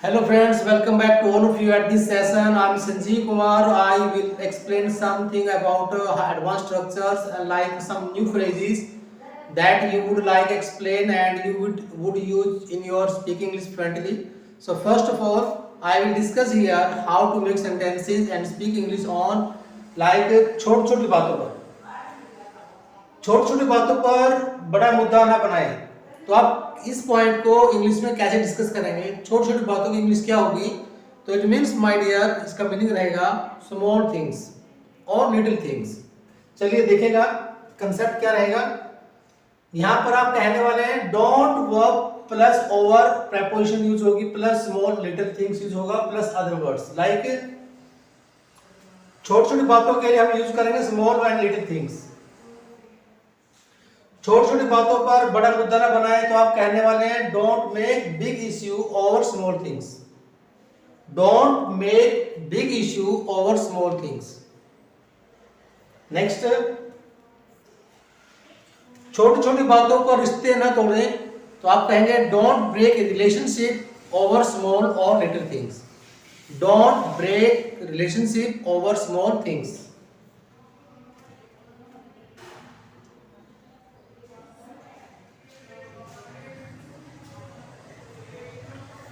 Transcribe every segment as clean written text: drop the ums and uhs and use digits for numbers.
Hello friends, welcome back to all of you at this session. I am Sanjeev Kumar. I will explain something about advanced structures and like some new phrases that you would like explain and you would use in your speaking English fluently. So first of all, I will discuss here how to make sentences and speak English on like छोटी छोटी बातों पर बड़ा मुद्दा ना बनाए। तो आप इस पॉइंट को इंग्लिश में कैसे डिस्कस करेंगे? छोटी छोटी बातों की इंग्लिश क्या होगी? तो इट मीन्स माय डियर, इसका मीनिंग रहेगा स्मॉल थिंग्स और लिटिल थिंग्स। चलिए देखेगा कंसेप्ट क्या रहेगा। यहां पर आप कहने वाले हैं don't work plus over preposition use होगी, plus small little things use होगा, प्लस अदर वर्ड्स लाइक छोटी छोटी बातों के लिए हम यूज करेंगे स्मॉल एंड लिटिल थिंग्स। छोटी छोटी बातों पर बड़ा मुद्दा ना बनाए तो आप कहने वाले हैं don't make big issue over small things. Don't make big issue over small things. Next, छोटी छोटी बातों पर रिश्ते ना तोड़ें तो आप कहेंगे don't break a relationship over small और little things. Don't break relationship over small things.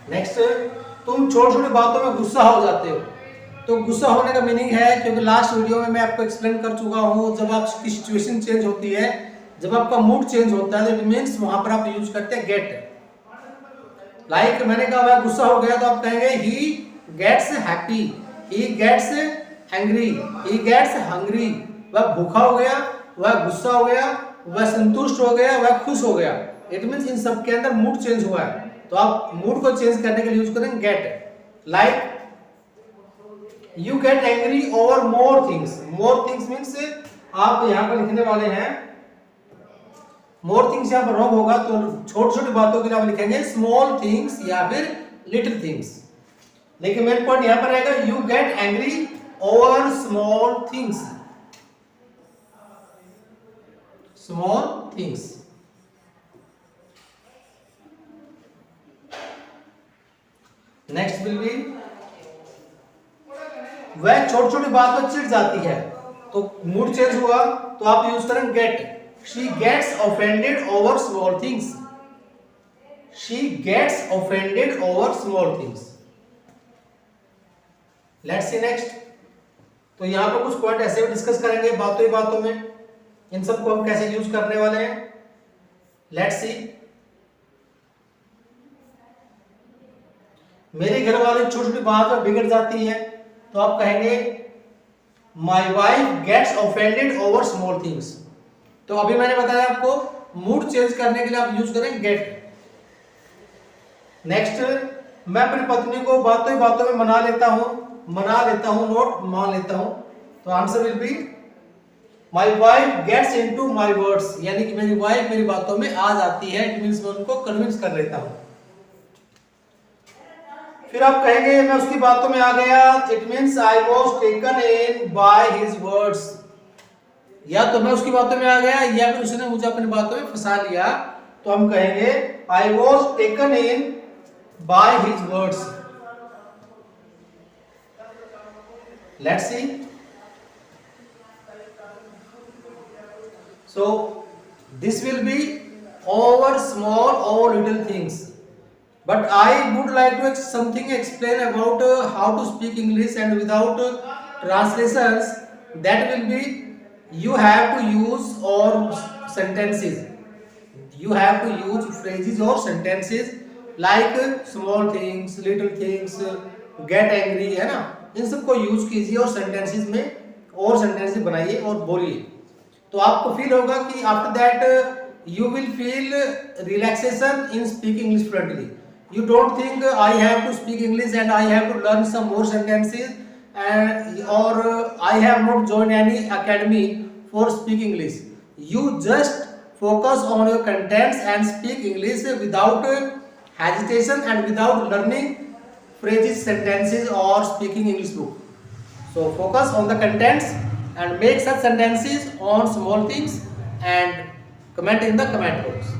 Next, तुम छोटी छोटी बातों में गुस्सा हो जाते हो। तो गुस्सा होने का मीनिंग है, क्योंकि लास्ट वीडियो में मैं आपको एक्सप्लेन कर चुका हूं, जब आपकी सिचुएशन चेंज होती है, जब आपका मूड चेंज होता है, तो इट मीन्स वहां पर आप यूज करते हैं गेट। लाइक मैंने कहा वह गुस्सा हो गया तो आप कहेंगे he gets happy, he gets angry, he gets hungry. वह भूखा हो गया, वह गुस्सा हो गया, वह संतुष्ट हो गया, वह खुश हो गया। इट मीन्स इन सब के अंदर मूड चेंज हुआ है, तो आप मूड को चेंज करने के लिए यूज करेंगे get. Like you get angry over more things. More things means आप यहां पर लिखने वाले हैं मोर थिंग्स, यहां पर रॉन्ग होगा, तो छोटी छोटी बातों के लिए आप लिखेंगे स्मॉल थिंग्स या फिर लिटिल थिंग्स। लेकिन मेन पॉइंट यहां पर रहेगा you get angry over small things. Small things. Next will be वह छोटी छोटी बात पर चिढ़ जाती है, तो मूड चेंज हुआ तो आप यूज करें get. She gets offended over small things. She gets offended over small things. Let's see next. तो यहां पर कुछ पॉइंट ऐसे भी डिस्कस करेंगे बातों ही बातों में, इन सबको हम कैसे यूज करने वाले हैं। Let's see. मेरे घर वाले छोटी छोटी बात पर बिगड़ जाती है, तो आप कहेंगे my wife gets offended over small things. तो अभी मैंने बताया आपको मूड चेंज करने के लिए आप यूज करें गेट। नेक्स्ट, मैं अपनी पत्नी को बातों ही बातों में मना लेता हूं, नोट मान लेता हूं। तो answer will be my wife gets into my words, यानी कि मेरी वाइफ मेरी बातों में आ जाती है। इट मींस मैं उनको कन्विंस कर लेता हूं। फिर आप कहेंगे मैं उसकी बातों में आ गया, it means I was taken in by his words. या तो मैं उसकी बातों में आ गया या फिर उसने मुझे अपनी बातों में फंसा लिया, तो हम कहेंगे I was taken in by his words. Let's see. So this will be over small और little things. But I would like to explain about how to speak English and without translations. That will be you have to use or sentences. You have to use phrases or sentences like small things, little things, get angry, है ना? इन सबको use कीजिए और sentences में और sentences बनाइए और बोलिए, तो आपको फील होगा कि after that you will feel relaxation in speaking English fluently. You don't think I have to speak English and I have to learn some more sentences and or I have not joined any academy for speak English. You just focus on your contents and speak English without hesitation and without learning phrases, sentences or speaking English book. So focus on the contents and make such sentences on small things and comment in the comment box.